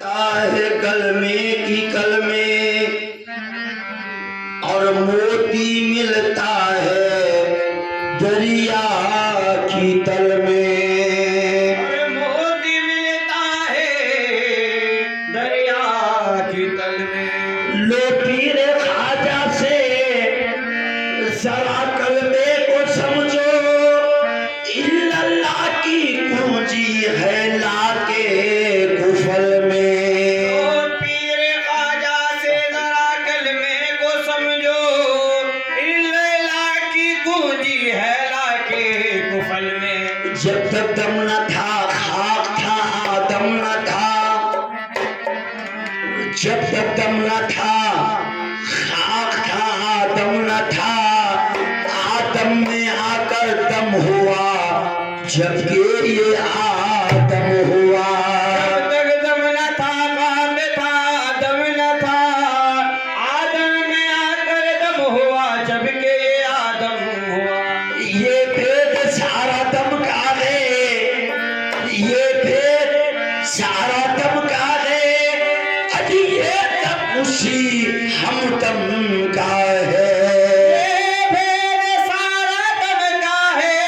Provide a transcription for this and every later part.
है कलमे की कलमे और मोती मिलता है दरिया की तल में। मोती मिलता है दरिया की तल में। लो पीर ख्वाजा से जरा कलमे को समझो, इल्लल्लाह की पूंजी है लाके कुफल में। ओ पीर ख्वाजा से जरा कलमे को समझो, इल्लल्लाह की पूंजी है लाके कुफल में। जब तक दम न था खाक था आदम न था, जब तक दम न था खाक था आदम न था, आदम में आकर दम हुआ जबकि ये आदम हुआ। जब तक दम न था खाक था दम न था, आदम में आकर दम हुआ जबकि ये आदम हुआ। ये भेद सारा दम का है, ये भेद सारा दम का है, अजी ये दम उसी हमदम का है। ये भेद सारा दम का है,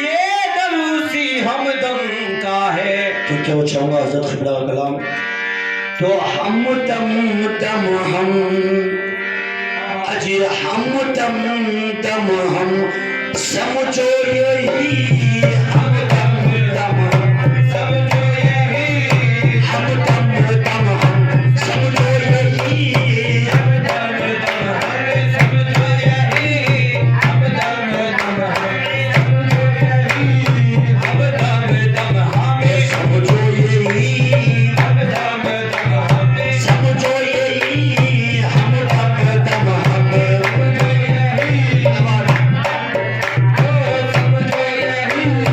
ये दम उसी हमदम का है। तो क्या चाहूंगा हजरत क़िबला का कलाम, तो हम दम हम, अजी हम दम हम, समझो यही हम दम समझो यही हम दम हम, समझो यही हम दम दम है, समझो यही हम दम दम है, समझो यही हम दम दम हमें, समझो यही हम दम दम हमें, समझो यही हम दम हम। समझो यही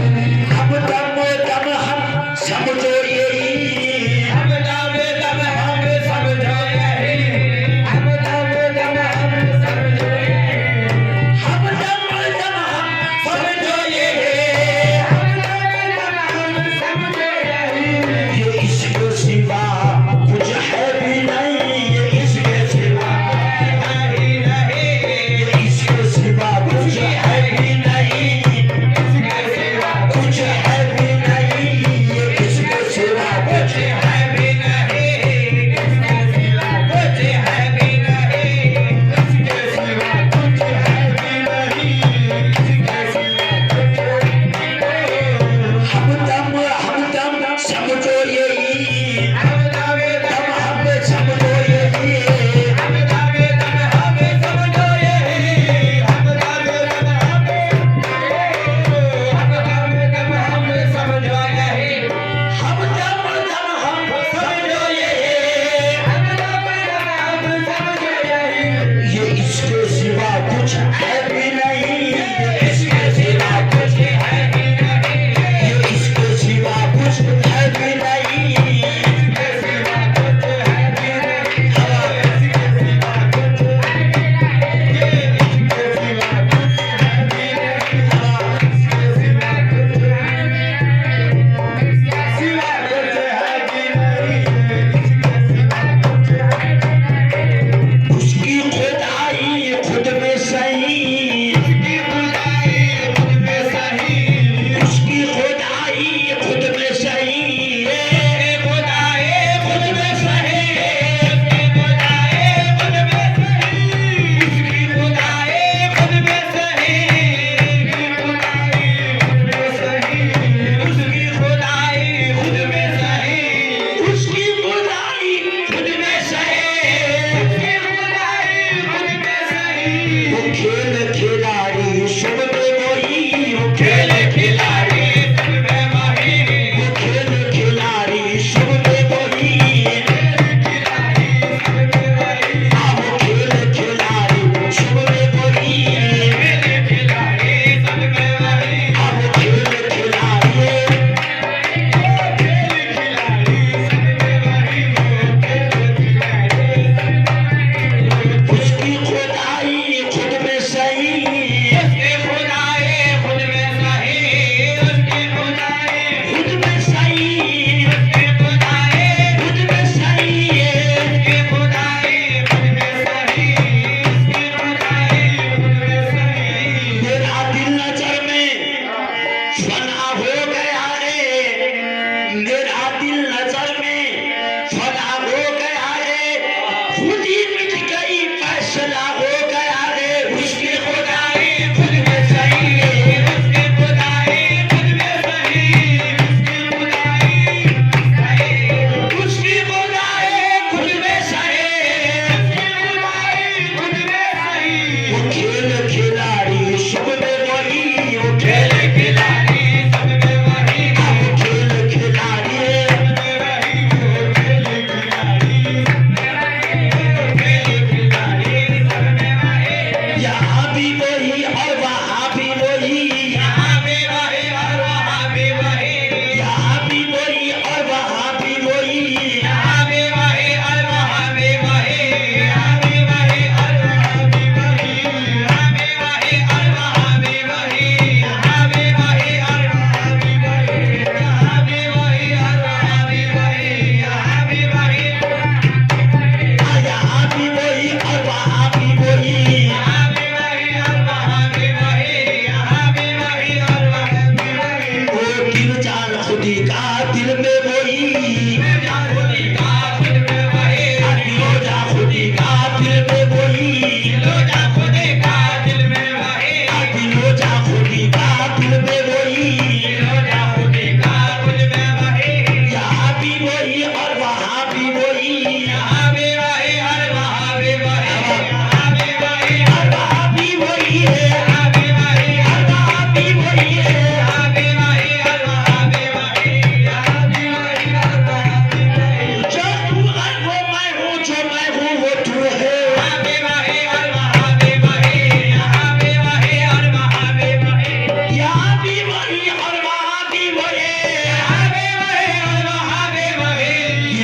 यहाँ भी वही, यहाँ भी वही और वहाँ भी वही, यहाँ भी वही और वहाँ भी वही है, यहाँ भी वही और वहाँ भी वही है। यहाँ भी वही और वहाँ भी वही, यहाँ भी वही और वहाँ भी वही। जो तू है वो मैं हूँ, जो मैं हूँ वो तू है। यहाँ भी वही और वहाँ भी वही, यहाँ भी वही और वहाँ भी वही, यहाँ भी वही और वहाँ भी वही। यहाँ भी वही और वहाँ भी वही।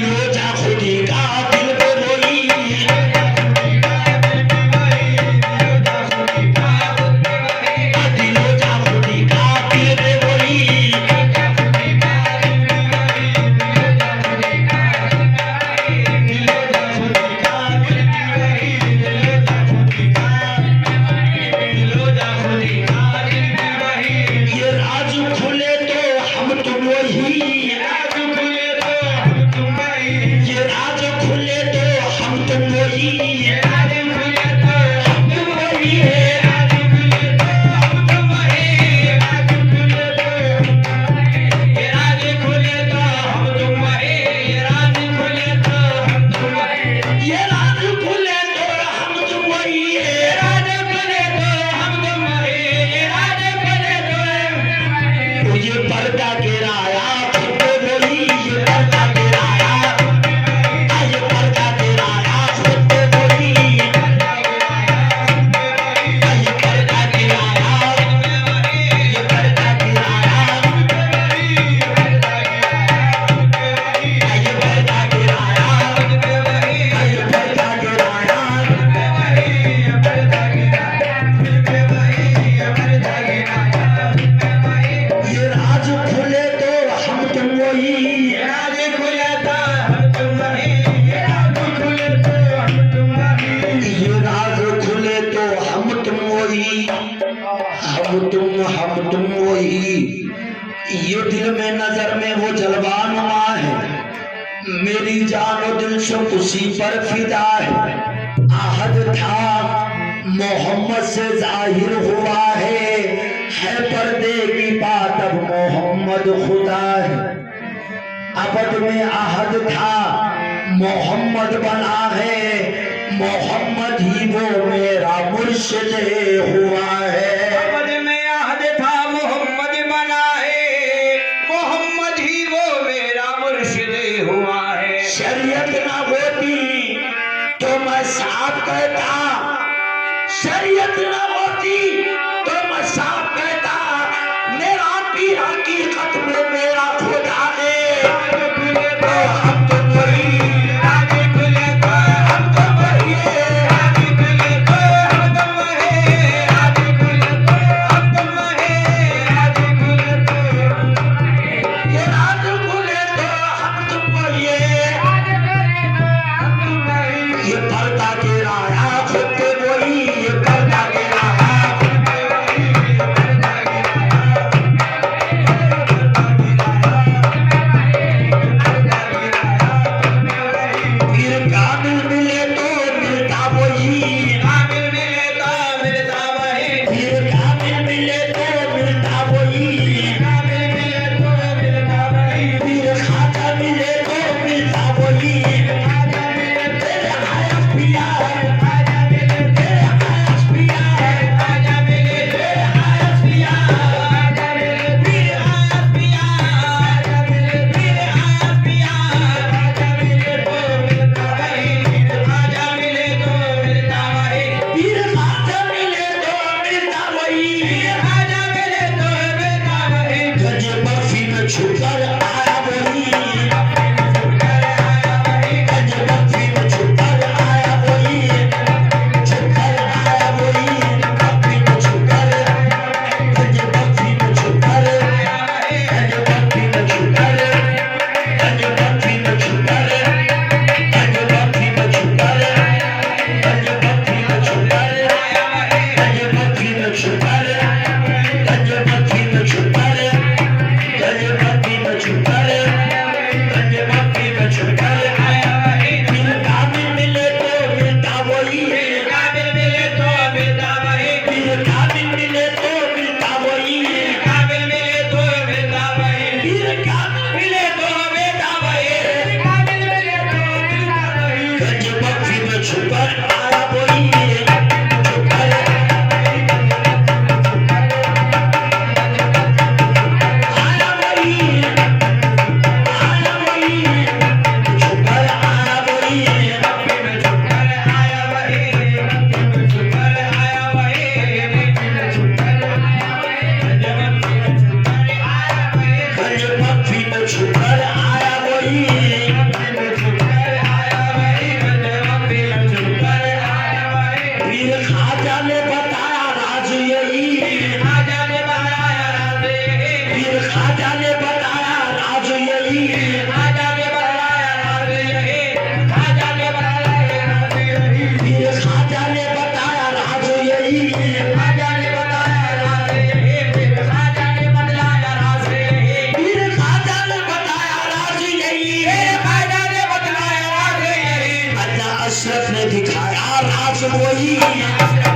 रोजा खुदी का दिल पे वही, रोजा खुदी का दिल पे वही। ये राज खुले तो हम तुम वही, ये राज खुले तो हम तुम वही, हम तुम वही है। ये राज खुले तो हम तुम वही है। ये पर्दा गिराया खुद पे वही, ये पर्दा गिराया, ये पर्दा गिराया खुद पे वही, ये पर्दा गिराया, ये पर्दा गिराया, ये पर्दा गिराया, ये पर्दा गिराया। ये राज खुले तो हम तुम वही, ये राज खुले तो हम तुम वही, हम तुम वही। ये दिल में नजर में वो जलवा नुमा है, मेरी जान और दिल से उसी पर फिदा है। आहद था मोहम्मद से जाहिर हुआ है पर्दे की बात अब मोहम्मद खुदा है। अबद में आहद था मोहम्मद बना है, मोहम्मद ही वो मेरा मुर्शिद हुआ है। अबद में आहद था मोहम्मद बना है, मोहम्मद ही वो मेरा मुर्शिद हुआ है। शरीयत ना होती तो मैं साफ कहता, शरीयत ना होती तो मैं साफ कहता, मेरा पीर हकीकत में मेरा खुदा है। तो हम तो वही, हम तो वही है। ये राज खुले तो हम तुम वही है। ये पर्दा गिराया खुद पे वही, ये पर्दा गिराया। छुपकर आया वही छुपकर आया वही छुपकर आया वही गंजपट्टी में छुपकर आया वही पीर खाजा ने बताया राज यही पीर खाजा ने बताया राज यही पीर खाजा ने बताया राज यही पीर खाजा ने बताया राज यही अल्लाह अशरफ ने दिखाया राज वही